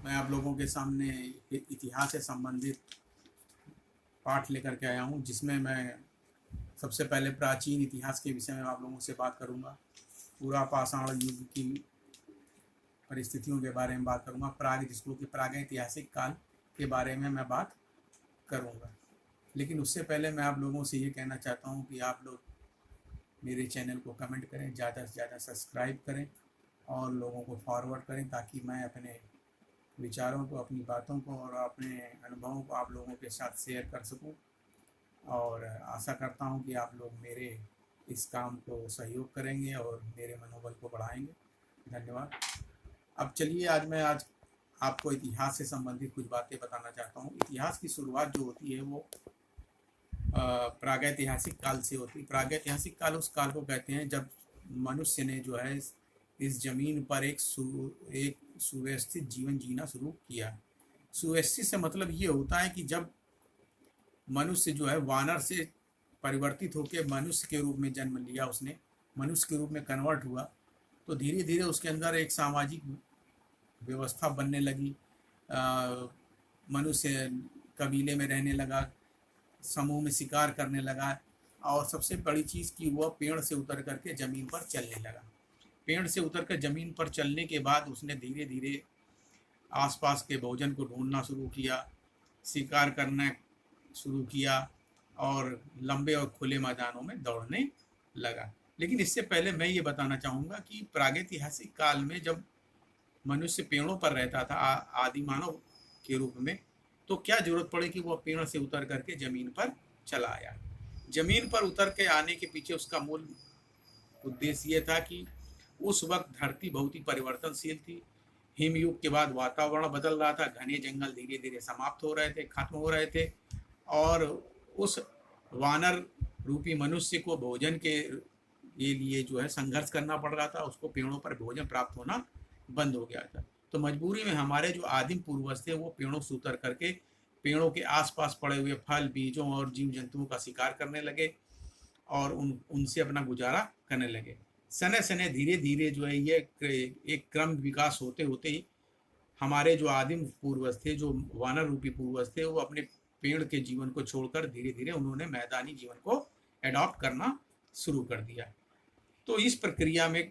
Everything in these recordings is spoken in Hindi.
मैं आप लोगों के सामने इतिहास से संबंधित पाठ लेकर के आया हूँ, जिसमें मैं सबसे पहले प्राचीन इतिहास के विषय में आप लोगों से बात करूँगा। पूरा पाषाण युग की परिस्थितियों के बारे में बात करूँगा। जिसको कि प्रागैतिहासिक काल के बारे में मैं बात करूँगा। लेकिन उससे पहले मैं आप लोगों से ये कहना चाहता हूँ कि आप लोग मेरे चैनल को कमेंट करें, ज़्यादा से ज़्यादा सब्सक्राइब करें और लोगों को फॉरवर्ड करें, ताकि मैं अपने विचारों को, अपनी बातों को और अपने अनुभवों को आप लोगों के साथ शेयर कर सकूं। और आशा करता हूं कि आप लोग मेरे इस काम को सहयोग करेंगे और मेरे मनोबल को बढ़ाएंगे। धन्यवाद। अब चलिए, आज आपको इतिहास से संबंधित कुछ बातें बताना चाहता हूं। इतिहास की शुरुआत जो होती है वो प्रागैतिहासिक काल से होती है। प्रागैतिहासिक काल उस काल को कहते हैं जब मनुष्य ने जो है इस जमीन पर एक सुव्यवस्थित जीवन जीना शुरू किया। सुव्यवस्थित से मतलब ये होता है कि जब मनुष्य जो है वानर से परिवर्तित होकर मनुष्य के रूप में जन्म लिया, उसने मनुष्य के रूप में कन्वर्ट हुआ, तो धीरे धीरे उसके अंदर एक सामाजिक व्यवस्था बनने लगी। मनुष्य कबीले में रहने लगा, समूह में शिकार करने लगा, और सबसे बड़ी चीज़ कि वह पेड़ से उतर करके ज़मीन पर चलने लगा। पेड़ से उतर कर ज़मीन पर चलने के बाद उसने धीरे धीरे आसपास के भोजन को ढूंढना शुरू किया, शिकार करना शुरू किया और लंबे और खुले मैदानों में दौड़ने लगा। लेकिन इससे पहले मैं ये बताना चाहूँगा कि प्रागैतिहासिक काल में जब मनुष्य पेड़ों पर रहता था आदि मानव के रूप में, तो क्या जरूरत पड़ी कि वह पेड़ से उतर करके जमीन पर चला आया। जमीन पर उतर के आने के पीछे उसका मूल उद्देश्य ये था कि उस वक्त धरती बहुत ही परिवर्तनशील थी। हिमयुग के बाद वातावरण बदल रहा था, घने जंगल धीरे धीरे समाप्त हो रहे थे, खत्म हो रहे थे, और उस वानर रूपी मनुष्य को भोजन के लिए जो है संघर्ष करना पड़ रहा था। उसको पेड़ों पर भोजन प्राप्त होना बंद हो गया था। तो मजबूरी में हमारे जो आदिम पूर्वज थे वो पेड़ों से उतर करके पेड़ों के आसपास पड़े हुए फल, बीजों और जीव जंतुओं का शिकार करने लगे और उनसे अपना गुजारा करने लगे। सने सने धीरे धीरे जो है ये एक क्रम विकास होते होते ही हमारे जो आदिम पूर्वज थे, जो वानर रूपी पूर्वज थे, वो अपने पेड़ के जीवन को छोड़कर धीरे धीरे उन्होंने मैदानी जीवन को एडॉप्ट करना शुरू कर दिया। तो इस प्रक्रिया में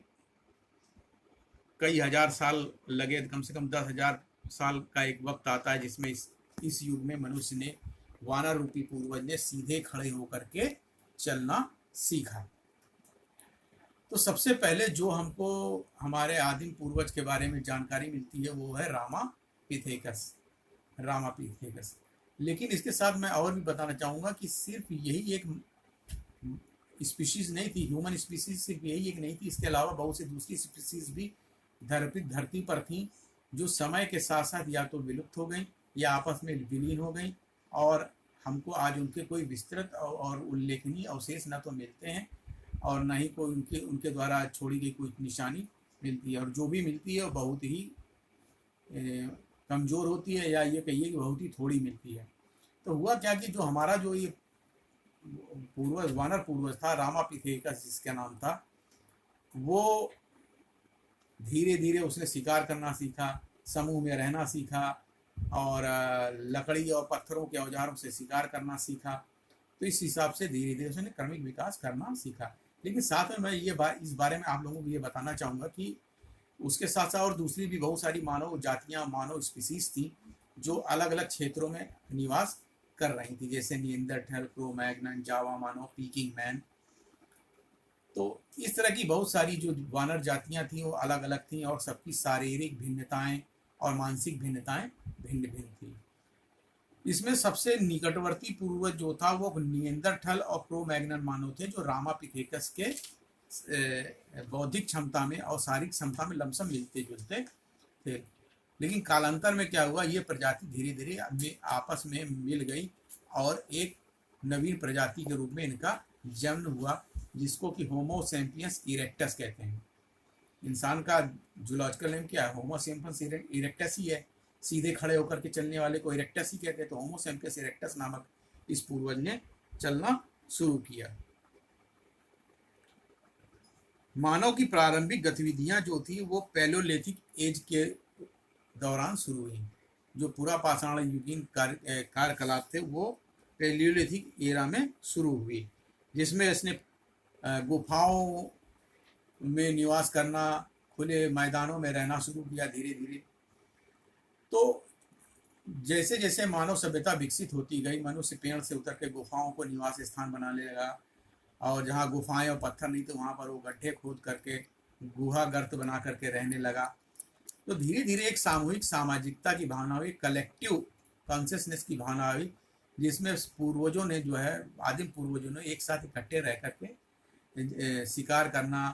कई हजार साल लगे, कम से कम 10,000 साल का एक वक्त आता है जिसमें इस युग में मनुष्य ने, वानर रूपी पूर्वज ने सीधे खड़े होकर के चलना सीखा। तो सबसे पहले जो हमको हमारे आदिम पूर्वज के बारे में जानकारी मिलती है वो है रामापिथेकस। लेकिन इसके साथ मैं और भी बताना चाहूँगा कि सिर्फ यही एक स्पीशीज नहीं थी, ह्यूमन स्पीशीज सिर्फ यही एक नहीं थी। इसके अलावा बहुत सी दूसरी स्पीशीज भी धरती पर थी, जो समय के साथ साथ या तो विलुप्त हो गई या आपस में विलीन हो गई, और हमको आज उनके कोई विस्तृत और उल्लेखनीय अवशेष न तो मिलते हैं और न ही कोई उनके द्वारा छोड़ी गई कोई निशानी मिलती है। और जो भी मिलती है वो बहुत ही कमज़ोर होती है, या ये कहिए कि बहुत ही थोड़ी मिलती है। तो हुआ क्या कि जो हमारा जो ये पूर्वज, वानर पूर्वज था, रामापिथेकस जिसका नाम था, वो धीरे धीरे उसने शिकार करना सीखा, समूह में रहना सीखा, और लकड़ी और पत्थरों के औजारों से शिकार करना सीखा। तो इस हिसाब से धीरे धीरे उसने क्रमिक विकास करना सीखा। लेकिन साथ में मैं इस बारे में आप लोगों को ये बताना चाहूँगा कि उसके साथ साथ और दूसरी भी बहुत सारी मानव जातियाँ, मानव स्पीसीज थी जो अलग अलग क्षेत्रों में निवास कर रही थी, जैसे निएंडरथल, क्रो-मैग्नन, जावा मानव, पीकिंग मैन। तो इस तरह की बहुत सारी जो वानर जातियाँ थीं वो अलग अलग थीं, और सबकी शारीरिक भिन्नताएं और मानसिक भिन्नताएं भिन्न भिन्न थी। इसमें सबसे निकटवर्ती पूर्वज जो था वो निएंडरथल और क्रो-मैग्नन मानव थे, जो रामापिथेकस के बौद्धिक क्षमता में और शारीरिक क्षमता में लमसम मिलते जुलते थे। लेकिन कालांतर में क्या हुआ, ये प्रजाति धीरे धीरे आपस में मिल गई और एक नवीन प्रजाति के रूप में इनका जन्म हुआ, जिसको कि होमो सैपियंस इरेक्टस कहते हैं। इंसान का जूलॉजिकल नेम क्या है? होमो सैपियंस इरेक्टस ही है। सीधे खड़े होकर के चलने वाले को इरेक्टस ही कहते हैं। तो होमो सैपियंस इरेक्टस नामक इस पूर्वज ने चलना शुरू किया। मानव की प्रारंभिक गतिविधियां जो थी वो पैलियोलिथिक एज के दौरान शुरू हुई। जो पूरा पाषाण युगीन कार्यकलाप थे वो पैलियोलिथिक एरा में शुरू हुई, जिसमें इसने गुफाओं में निवास करना, खुले मैदानों में रहना शुरू किया धीरे धीरे। तो जैसे जैसे मानव सभ्यता विकसित होती गई, मनुष्य पेड़ से उतर के गुफाओं को निवास स्थान बनाने लगा, और जहाँ गुफाएं और पत्थर नहीं थे वहाँ पर वो गड्ढे खोद करके गुहा गर्त बना करके रहने लगा। तो धीरे धीरे एक सामूहिक सामाजिकता की भावना हुई, कलेक्टिव कॉन्शियसनेस की भावना हुई, जिसमें पूर्वजों ने जो है, आदिम पूर्वजों ने एक साथ इकट्ठे रह करके शिकार करना,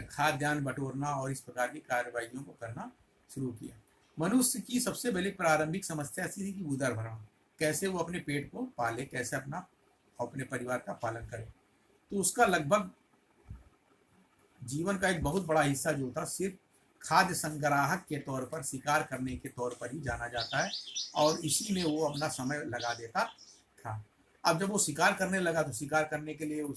खाद्यान्न बटोरना और इस प्रकार की कार्रवाइयों को करना शुरू किया। मनुष्य की सबसे बड़ी प्रारंभिक समस्या थी कि उदर भरण, कैसे वो अपने पेट को पाले, कैसे अपने परिवार का पालन करे। तो उसका लगभग जीवन का एक बहुत बड़ा हिस्सा जो था सिर्फ खाद्य संग्राहक के तौर पर, शिकार करने के तौर पर ही जाना जाता है, और इसी में वो अपना समय लगा देता था। अब जब वो शिकार करने लगा तो शिकार करने के लिए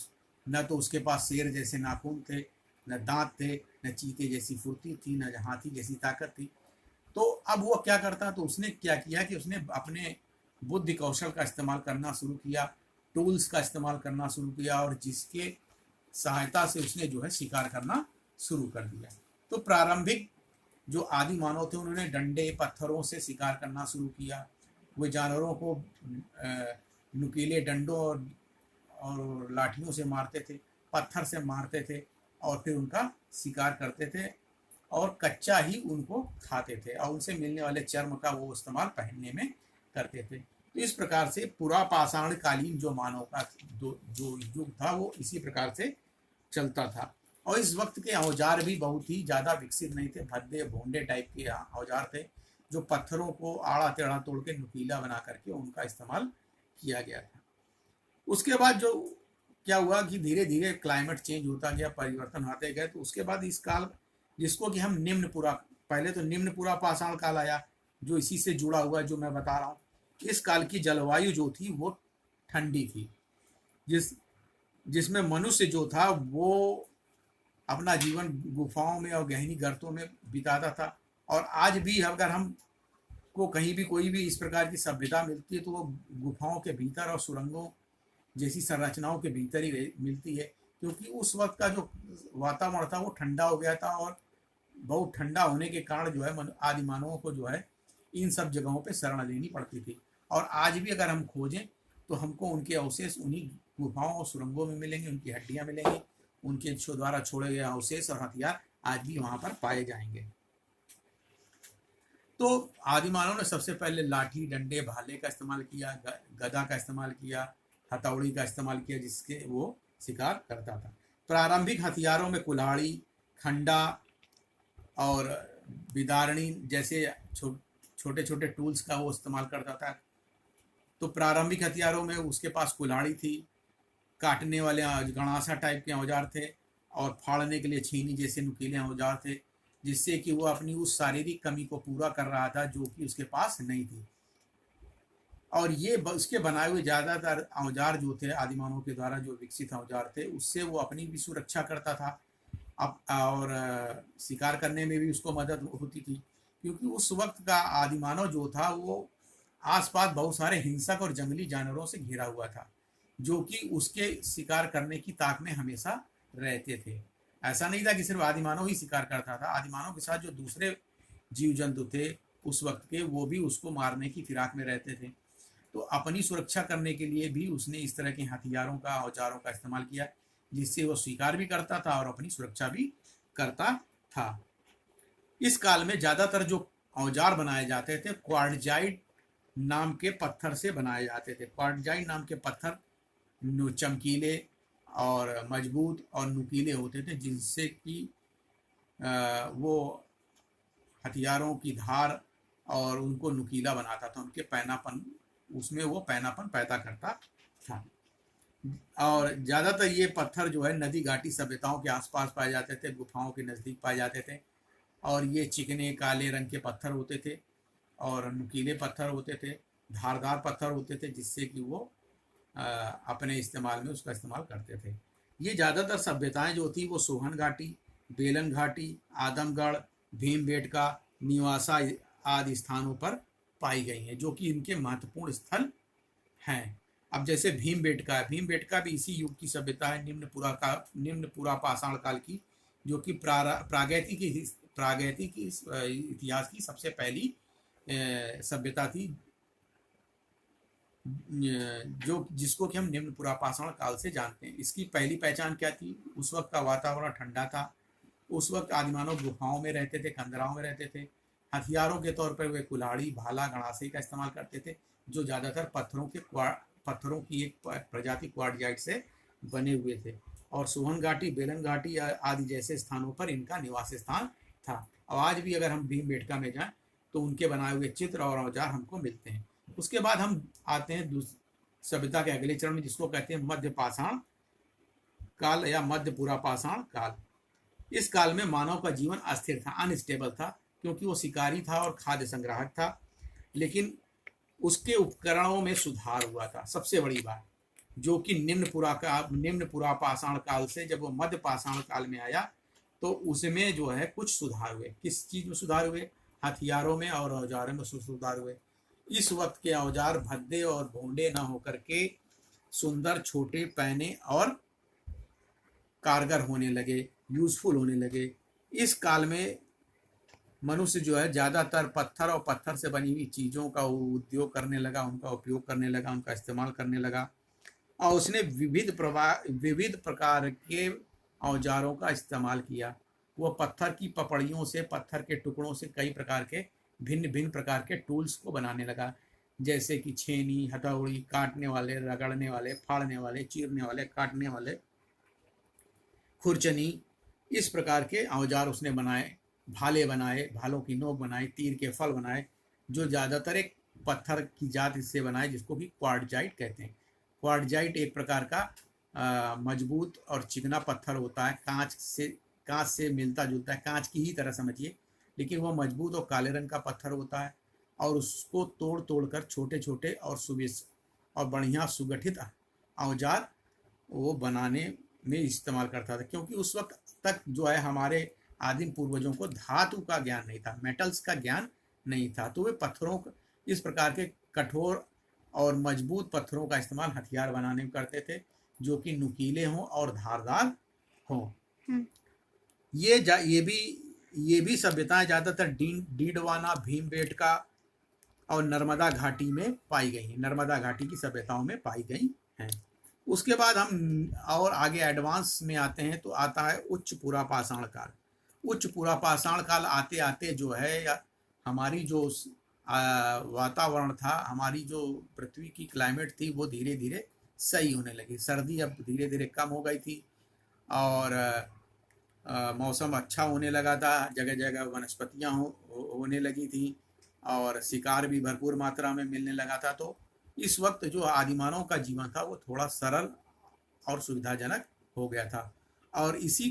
न तो उसके पास शेर जैसे नाखून थे, न दांत थे, न चीते जैसी फुर्ती थी, न हाथी जैसी ताकत थी। तो अब वो क्या करता, तो उसने क्या किया कि उसने अपने बुद्धि कौशल का इस्तेमाल करना शुरू किया, टूल्स का इस्तेमाल करना शुरू किया, और जिसके सहायता से उसने जो है शिकार करना शुरू कर दिया। तो प्रारंभिक जो आदि मानव थे उन्होंने डंडे पत्थरों से शिकार करना शुरू किया। वे जानवरों को नुकीले डंडों और लाठियों से मारते थे, पत्थर से मारते थे, और फिर उनका शिकार करते थे, और कच्चा ही उनको खाते थे, और उनसे मिलने वाले चर्म का वो इस्तेमाल पहनने में करते थे। तो इस प्रकार से पूरा पाषाण कालीन जो मानव का जो युग था वो इसी प्रकार से चलता था। और इस वक्त के औजार भी बहुत ही ज़्यादा विकसित नहीं थे, भद्दे भोंडे टाइप के औजार थे, जो पत्थरों को आड़ा टेढ़ा तोड़ के नुकीला बना करके उनका इस्तेमाल किया गया था। उसके बाद जो क्या हुआ कि धीरे धीरे क्लाइमेट चेंज होता गया, परिवर्तन आते गए। तो उसके बाद इस काल जिसको कि हम पहले तो निम्न पूरा पाषाण काल आया, जो इसी से जुड़ा हुआ जो मैं बता रहा हूँ। इस काल की जलवायु जो थी वो ठंडी थी, जिसमें मनुष्य जो था वो अपना जीवन गुफाओं में और गहनी गर्तों में बिताता था। और आज भी अगर हम को कहीं भी कोई भी इस प्रकार की सभ्यता मिलती है तो वो गुफाओं के भीतर और सुरंगों जैसी संरचनाओं के भीतर ही मिलती है, क्योंकि उस वक्त का जो वातावरण था वो ठंडा हो गया था, और बहुत ठंडा होने के कारण जो है आदि मानवों को जो है इन सब जगहों पे शरण लेनी पड़ती थी। और आज भी अगर हम खोजें तो हमको उनके अवशेष उन्हीं गुफाओं और सुरंगों में मिलेंगे, उनकी हड्डियां मिलेंगी, उनके द्वारा छोड़े गए अवशेष और हथियार आज भी वहां पर पाए जाएंगे। तो आदि मानव ने सबसे पहले लाठी, डंडे, भाले का इस्तेमाल किया, गदा का इस्तेमाल किया, हथौड़ी का इस्तेमाल किया, जिसके वो शिकार करता था। प्रारंभिक हथियारों में कुल्हाड़ी, खंडा और बिदारणी जैसे छोटे छोटे टूल्स का वो इस्तेमाल करता था। तो प्रारंभिक हथियारों में उसके पास कुल्हाड़ी थी, काटने वाले गणासा टाइप के औजार थे, और फाड़ने के लिए छीनी जैसे नुकीले औजार थे, जिससे कि वो अपनी उस शारीरिक कमी को पूरा कर रहा था जो कि उसके पास नहीं थी। और ये उसके बनाए हुए ज़्यादातर औजार जो थे आदिमानव के द्वारा जो विकसित औजार थे, उससे वो अपनी भी सुरक्षा करता था, अब और शिकार करने में भी उसको मदद होती थी, क्योंकि उस वक्त का आदिमानव जो था वो आसपास बहुत सारे हिंसक और जंगली जानवरों से घिरा हुआ था, जो कि उसके शिकार करने की ताक में हमेशा रहते थे। ऐसा नहीं था कि सिर्फ आदिमानव ही शिकार करता था, आदिमानव के साथ जो दूसरे जीव जंतु थे उस वक्त के, वो भी उसको मारने की फिराक में रहते थे। तो अपनी सुरक्षा करने के लिए भी उसने इस तरह के हथियारों का, औजारों का इस्तेमाल किया, जिससे वो शिकार भी करता था और अपनी सुरक्षा भी करता था। इस काल में ज़्यादातर जो औजार बनाए जाते थे क्वार्टजाइट नाम के पत्थर से बनाए जाते थे। क्वार्टजाइट नाम के पत्थर चमकीले और मजबूत और नुकीले होते थे, जिनसे कि वो हथियारों की धार और उनको नुकीला बनाता था, उनके पैनापन, उसमें वो पैनापन पैदा करता था। और ज़्यादातर ये पत्थर जो है नदी घाटी सभ्यताओं के आसपास पाए जाते थे, गुफाओं के नज़दीक पाए जाते थे, और ये चिकने काले रंग के पत्थर होते थे और नुकीले पत्थर होते थे, धारदार पत्थर होते थे, जिससे कि वो अपने इस्तेमाल में उसका इस्तेमाल करते थे। ये ज़्यादातर सभ्यताएं जो थी वो सोहन घाटी, बेलन घाटी, आदमगढ़, भीमबेटका, निवासा आदि स्थानों पर पाई गई हैं, जो कि इनके महत्वपूर्ण स्थल हैं। अब जैसे भीमबेटका है, भीमबेटका भी इसी युग की सभ्यता है, निम्न पुरा पाषाण काल की, जो कि प्रागैतिक इतिहास की सबसे पहली सभ्यता थी, जो जिसको कि हम निम्न पुरा पाषाण काल से जानते हैं। इसकी पहली पहचान क्या थी? उस वक्त का वातावरण ठंडा था। उस वक्त आदिमानव गुफाओं में रहते थे, खंदराओं में रहते थे। हथियारों के तौर पर वे कुल्हाड़ी, भाला, गणासे का इस्तेमाल करते थे, जो ज़्यादातर पत्थरों की एक प्रजाति क्वार्टजाइट से बने हुए थे, और सोहन घाटी, बेलन घाटी आदि जैसे स्थानों पर इनका निवास स्थान था। और आज भी अगर हम भीमबेटका में जाएं तो उनके बनाए हुए चित्र और औजार हमको मिलते हैं। उसके बाद हम आते हैं सभ्यता के अगले चरण में, जिसको कहते हैं मध्य पाषाण काल या मध्य पुरा पाषाण काल। इस काल में मानव का जीवन अस्थिर था, अनस्टेबल था, क्योंकि वो शिकारी था और खाद्य संग्राहक था। लेकिन उसके उपकरणों में सुधार हुआ था, सबसे बड़ी बात, जो कि निम्न पुरा पाषाण काल से जब वो मध्य पाषाण काल में आया तो उसमें जो है कुछ सुधार हुए। किस चीज में सुधार हुए? हथियारों में और औजारों में सुधार हुए। इस वक्त के औजार भद्दे और भोंडे न होकर के सुंदर, छोटे, पैने और कारगर होने लगे, यूजफुल होने लगे। इस काल में मनुष्य जो है ज़्यादातर पत्थर और पत्थर से बनी हुई चीज़ों का उद्योग करने लगा, उनका उपयोग करने लगा, उनका इस्तेमाल करने लगा, और उसने विविध प्रकार के औजारों का इस्तेमाल किया। वह पत्थर की पपड़ियों से, पत्थर के टुकड़ों से कई प्रकार के भिन्न भिन्न प्रकार के टूल्स को बनाने लगा, जैसे कि छेनी, हथौड़ी, काटने वाले, रगड़ने वाले, फाड़ने वाले, चीरने वाले, काटने वाले, खुरचनी, इस प्रकार के औजार उसने बनाए। भाले बनाए, भालों की नोक बनाई, तीर के फल बनाए, जो ज़्यादातर एक पत्थर की जात से बनाए, जिसको कि क्वार्टजाइट कहते हैं। क्वार्टजाइट एक प्रकार का मजबूत और चिकना पत्थर होता है, कांच से मिलता जुलता है, कांच की ही तरह समझिए, लेकिन वह मजबूत और काले रंग का पत्थर होता है, और उसको तोड़ तोड़ कर छोटे छोटे और बढ़िया सुगठित औजार वो बनाने में इस्तेमाल करता था। क्योंकि उस वक्त तक जो है हमारे आदिम पूर्वजों को धातु का ज्ञान नहीं था, मेटल्स का ज्ञान नहीं था, तो वे पत्थरों इस प्रकार के कठोर और मजबूत पत्थरों का इस्तेमाल हथियार बनाने में करते थे, जो कि नुकीले हों और धारदार हों। ये भी सभ्यताएं ज़्यादातर डीडवाना, भीमबेटका और नर्मदा घाटी में पाई गई हैं, नर्मदा घाटी की सभ्यताओं में पाई गई हैं। उसके बाद हम और आगे एडवांस में आते हैं तो आता है उच्च पुरा पाषाण काल। उच्च पुरा पाषाण काल आते आते जो है हमारी जो वातावरण था, हमारी जो पृथ्वी की क्लाइमेट थी, वो धीरे धीरे सही होने लगी। सर्दी अब धीरे धीरे कम हो गई थी, और मौसम अच्छा होने लगा था, जगह जगह वनस्पतियाँ होने लगी थी, और शिकार भी भरपूर मात्रा में मिलने लगा था। तो इस वक्त जो आदिमानव का जीवन था वो थोड़ा सरल और सुविधाजनक हो गया था, और इसी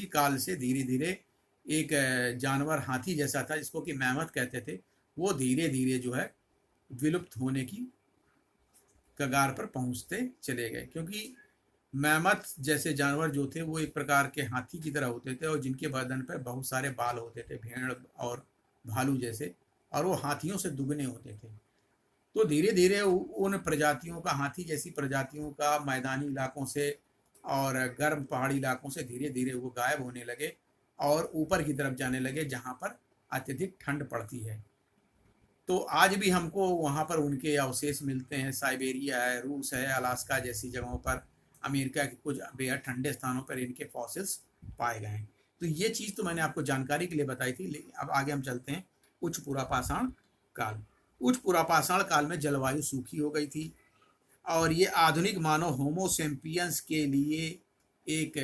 काल से धीरे धीरे एक जानवर हाथी जैसा था, जिसको कि मैमथ कहते थे, वो धीरे धीरे जो है विलुप्त होने की कगार पर पहुंचते चले गए। क्योंकि मैमथ जैसे जानवर जो थे वो एक प्रकार के हाथी की तरह होते थे, और जिनके बदन पर बहुत सारे बाल होते थे, भेड़ और भालू जैसे, और वो हाथियों से दुगने होते थे। तो धीरे धीरे उन प्रजातियों का, हाथी जैसी प्रजातियों का मैदानी इलाकों से और गर्म पहाड़ी इलाकों से धीरे धीरे वो गायब होने लगे, और ऊपर की तरफ जाने लगे, जहाँ पर अत्यधिक ठंड पड़ती है। तो आज भी हमको वहाँ पर उनके अवशेष मिलते हैं। साइबेरिया है, रूस है, अलास्का जैसी जगहों पर, अमेरिका के कुछ बेहद ठंडे स्थानों पर इनके फॉसिल्स पाए गए हैं। तो ये चीज़ तो मैंने आपको जानकारी के लिए बताई थी, लेकिन अब आगे हम चलते हैं उच्च पुरा पाषाण काल। उच्च पुरा पाषाण काल में जलवायु सूखी हो गई थी, और ये आधुनिक मानव होमो सेम्पियंस के लिए एक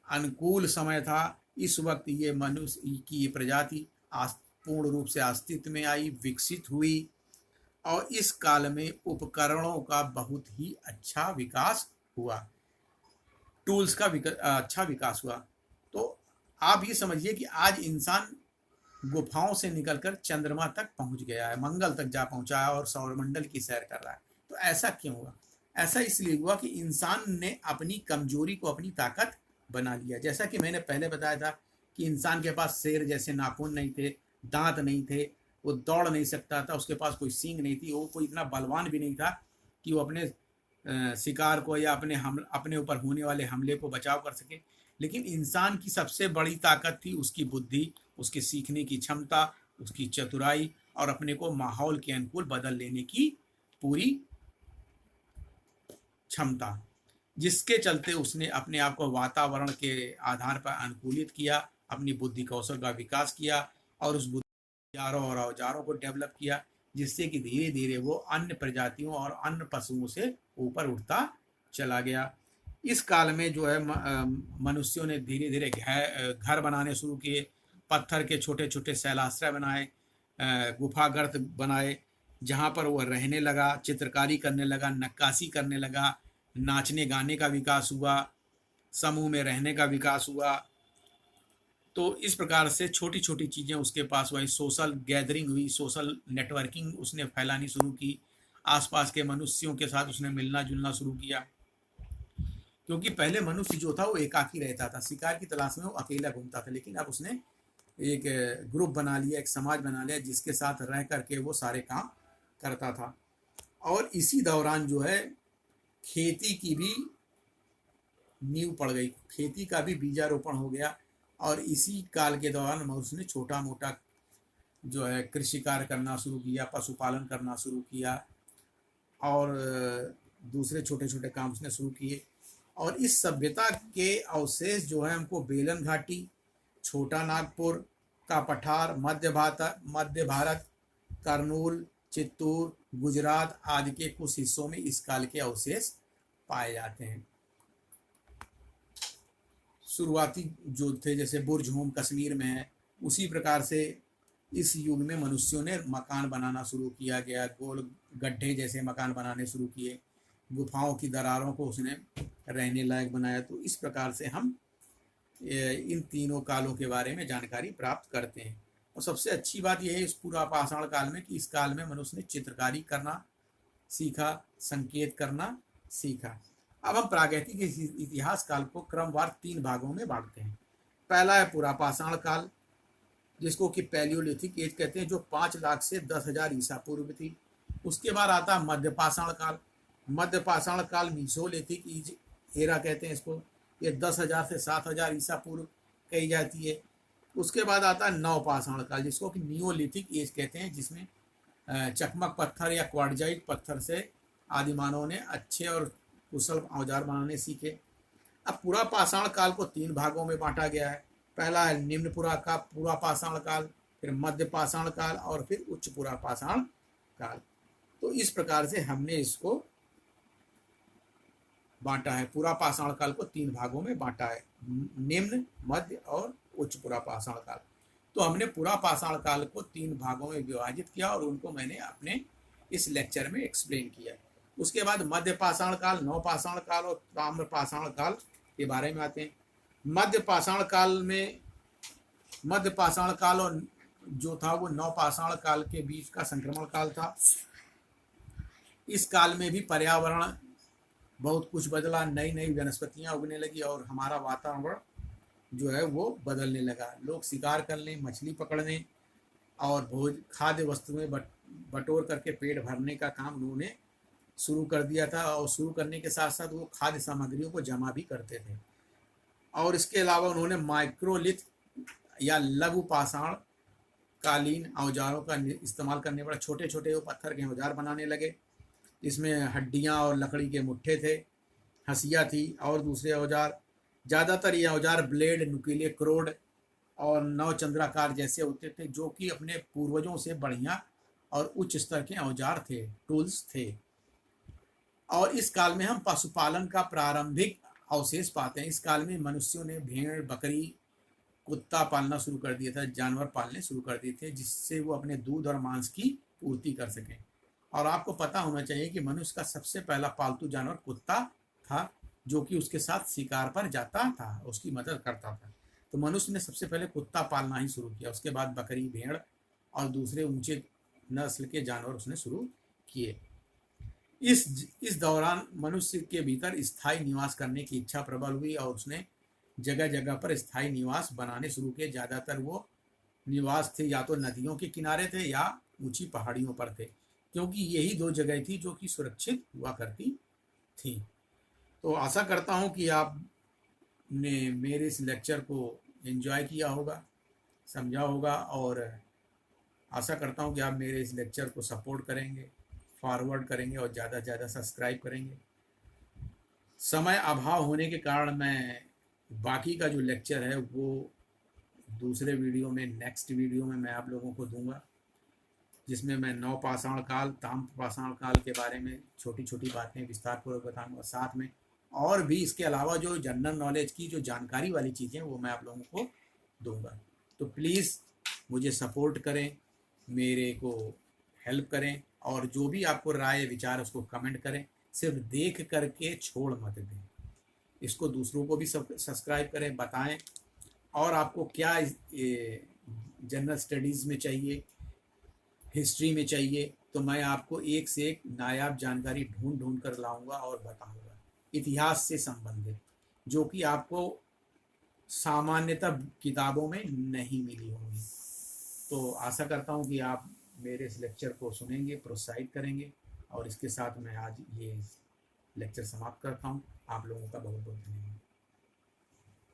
अनुकूल समय था। इस वक्त ये मनुष्य की प्रजाति पूर्ण रूप से अस्तित्व में आई, विकसित हुई, और इस काल में उपकरणों का बहुत ही अच्छा विकास हुआ, टूल्स का अच्छा विकास हुआ। तो आप ये समझिए कि आज इंसान गुफाओं से निकलकर चंद्रमा तक पहुंच गया है, मंगल तक जा पहुंचा है, और सौरमंडल की सैर कर रहा है। तो ऐसा क्यों हुआ? ऐसा इसलिए हुआ कि इंसान ने अपनी कमजोरी को अपनी ताकत बना लिया। जैसा कि मैंने पहले बताया था कि इंसान के पास शेर जैसे नाखून नहीं थे, दांत नहीं थे, वो दौड़ नहीं सकता था, उसके पास कोई सींग नहीं थी, वो कोई इतना बलवान भी नहीं था कि वो अपने शिकार को या अपने ऊपर होने वाले हमले को बचाव कर सके। लेकिन इंसान की सबसे बड़ी ताकत थी उसकी बुद्धि, उसकी सीखने की क्षमता, उसकी चतुराई और अपने को माहौल के अनुकूल बदल लेने की पूरी क्षमता, जिसके चलते उसने अपने आप को वातावरण के आधार पर अनुकूलित किया, अपनी बुद्धि कौशल का विकास किया और उस बुद्धि और औजारों को डेवलप किया, जिससे कि धीरे धीरे वो अन्य प्रजातियों और अन्य पशुओं से ऊपर उठता चला गया। इस काल में जो है मनुष्यों ने धीरे धीरे घर बनाने शुरू किए, पत्थर के छोटे छोटे शैलाश्रय बनाए, गुफा गर्त बनाए, जहाँ पर वह रहने लगा, चित्रकारी करने लगा, नक्काशी करने लगा, नाचने गाने का विकास हुआ, समूह में रहने का विकास हुआ। तो इस प्रकार से छोटी छोटी चीज़ें उसके पास हुई, सोशल गैदरिंग हुई, सोशल नेटवर्किंग उसने फैलानी शुरू की, आसपास के मनुष्यों के साथ उसने मिलना जुलना शुरू किया। क्योंकि पहले मनुष्य जो था वो एकाकी रहता था, शिकार की तलाश में वो अकेला घूमता था, लेकिन अब उसने एक ग्रुप बना लिया, एक समाज बना लिया, जिसके साथ रह करके वो सारे काम करता था। और इसी दौरान जो है खेती की भी नींव पड़ गई, खेती का भी बीजारोपण हो गया। और इसी काल के दौरान मनुष्य ने छोटा मोटा जो है कृषि कार्य करना शुरू किया, पशुपालन करना शुरू किया और दूसरे छोटे छोटे काम उसने शुरू किए। और इस सभ्यता के अवशेष जो है हमको बेलन घाटी, छोटा नागपुर का पठार, मध्य भारत, करनूल, चित्तूर, गुजरात आदि के कुछ हिस्सों में इस काल के अवशेष पाए जाते हैं। शुरुआती जो थे, जैसे बुर्ज होम कश्मीर में है, उसी प्रकार से इस युग में मनुष्यों ने मकान बनाना शुरू किया गया, गोल गड्ढे जैसे मकान बनाने शुरू किए, गुफाओं की दरारों को उसने रहने लायक बनाया। तो इस प्रकार से हम इन तीनों कालों के बारे में जानकारी प्राप्त करते हैं। और सबसे अच्छी बात यह है इस पूरा पाषाण काल में कि इस काल में मनुष्य ने चित्रकारी करना सीखा, संकेत करना सीखा। अब हम प्रागैतिक इतिहास काल को क्रमवार 3 भागों में बांटते हैं। पहला है पूरा पाषाण काल, जिसको कि पैलियोलिथिक एज कहते हैं, जो 5 लाख से 10,000 ईसा पूर्व थी। उसके बाद आता है मध्य पाषाण काल। मध्य पाषाण काल मीसोलिथिक एज एरा कहते हैं इसको, ये 10,000 से 7,000 ईसा पूर्व कही जाती है। उसके बाद आता है नव पाषाण काल, जिसको कि नियोलिथिक एज कहते हैं, जिसमें चकमक पत्थर या क्वार्टजाइट पत्थर से आदिमानव ने अच्छे और कुशल औजार बनाने सीखे। अब पूरा पाषाण काल को 3 भागों में बांटा गया है। पहला है निम्न पूरा पाषाण काल, फिर मध्य पाषाण काल और फिर उच्च पूरा पाषाण काल। तो इस प्रकार से हमने इसको बांटा है, पूरा पाषाण काल को 3 भागों में बांटा है, निम्न, मध्य और उच्च पूरा पाषाण काल। तो हमने पूरा पाषाण काल को 3 भागों में विभाजित किया और उनको मैंने अपने इस लेक्चर में एक्सप्लेन किया। उसके बाद मध्य पाषाण काल, नव पाषाण काल और ताम्र पाषाण काल के बारे में आते हैं। मध्य पाषाण काल और जो था वो नव पाषाण काल के बीच का संक्रमण काल था। इस काल में भी पर्यावरण बहुत कुछ बदला, नई नई वनस्पतियां उगने लगी और हमारा वातावरण जो है वो बदलने लगा। लोग शिकार करने, मछली पकड़ने और खाद्य वस्तुएं बटोर करके पेट भरने का काम उन्होंने शुरू कर दिया था। और शुरू करने के साथ साथ वो खाद्य सामग्रियों को जमा भी करते थे। और इसके अलावा उन्होंने माइक्रोलिथ या लघु पाषाण कालीन औजारों का इस्तेमाल करने पड़ा। छोटे छोटे वो पत्थर के औजार बनाने लगे, इसमें हड्डियां और लकड़ी के मुट्ठे थे, हंसिया थी और दूसरे औजार। ज़्यादातर ये औजार ब्लेड, नुकीले क्रोड और नवचंद्राकार जैसे होते थे, जो कि अपने पूर्वजों से बढ़िया और उच्च स्तर के औजार थे, टूल्स थे। और इस काल में हम पशुपालन का प्रारंभिक अवशेष पाते हैं। इस काल में मनुष्यों ने भेड़, बकरी, कुत्ता पालना शुरू कर दिया था, जानवर पालने शुरू कर दिए थे, जिससे वो अपने दूध और मांस की पूर्ति कर सकें। और आपको पता होना चाहिए कि मनुष्य का सबसे पहला पालतू जानवर कुत्ता था, जो कि उसके साथ शिकार पर जाता था, उसकी मदद करता था। तो मनुष्य ने सबसे पहले कुत्ता पालना ही शुरू किया। उसके बाद बकरी, भेड़ और दूसरे ऊंचे नस्ल के जानवर उसने शुरू किए। इस दौरान मनुष्य के भीतर स्थायी निवास करने की इच्छा प्रबल हुई और उसने जगह जगह पर स्थायी निवास बनाने शुरू किए। ज़्यादातर वो निवास थे या तो नदियों के किनारे थे या ऊंची पहाड़ियों पर थे, क्योंकि यही दो जगह थी जो कि सुरक्षित हुआ करती थी। तो आशा करता हूँ कि आपने मेरे इस लेक्चर को एंजॉय किया होगा, समझा होगा, और आशा करता हूँ कि आप मेरे इस लेक्चर को सपोर्ट करेंगे, फॉरवर्ड करेंगे और ज़्यादा से ज़्यादा सब्सक्राइब करेंगे। समय अभाव होने के कारण मैं बाकी का जो लेक्चर है वो दूसरे वीडियो में, नेक्स्ट वीडियो में मैं आप लोगों को दूंगा, जिसमें मैं नवपाषाण काल, ताम्रपाषाण काल के बारे में छोटी छोटी बातें विस्तारपूर्वक बताऊंगा। साथ में और भी इसके अलावा जो जनरल नॉलेज की जो जानकारी वाली चीज़ें वो मैं आप लोगों को दूंगा। तो प्लीज़ मुझे सपोर्ट करें, मेरे को हेल्प करें, और जो भी आपको राय विचार उसको कमेंट करें। सिर्फ देख करके छोड़ मत दें, इसको दूसरों को भी सब्सक्राइब करें, बताएं। और आपको क्या जनरल स्टडीज़ में चाहिए, हिस्ट्री में चाहिए, तो मैं आपको एक से एक नायाब जानकारी ढूंढ ढूंढ कर लाऊंगा और बताऊंगा, इतिहास से संबंधित, जो कि आपको सामान्यतः किताबों में नहीं मिली होंगी। तो आशा करता हूँ कि आप मेरे इस लेक्चर को सुनेंगे, प्रोत्साहित करेंगे, और इसके साथ मैं आज ये लेक्चर समाप्त करता हूँ। आप लोगों का बहुत बहुत धन्यवाद।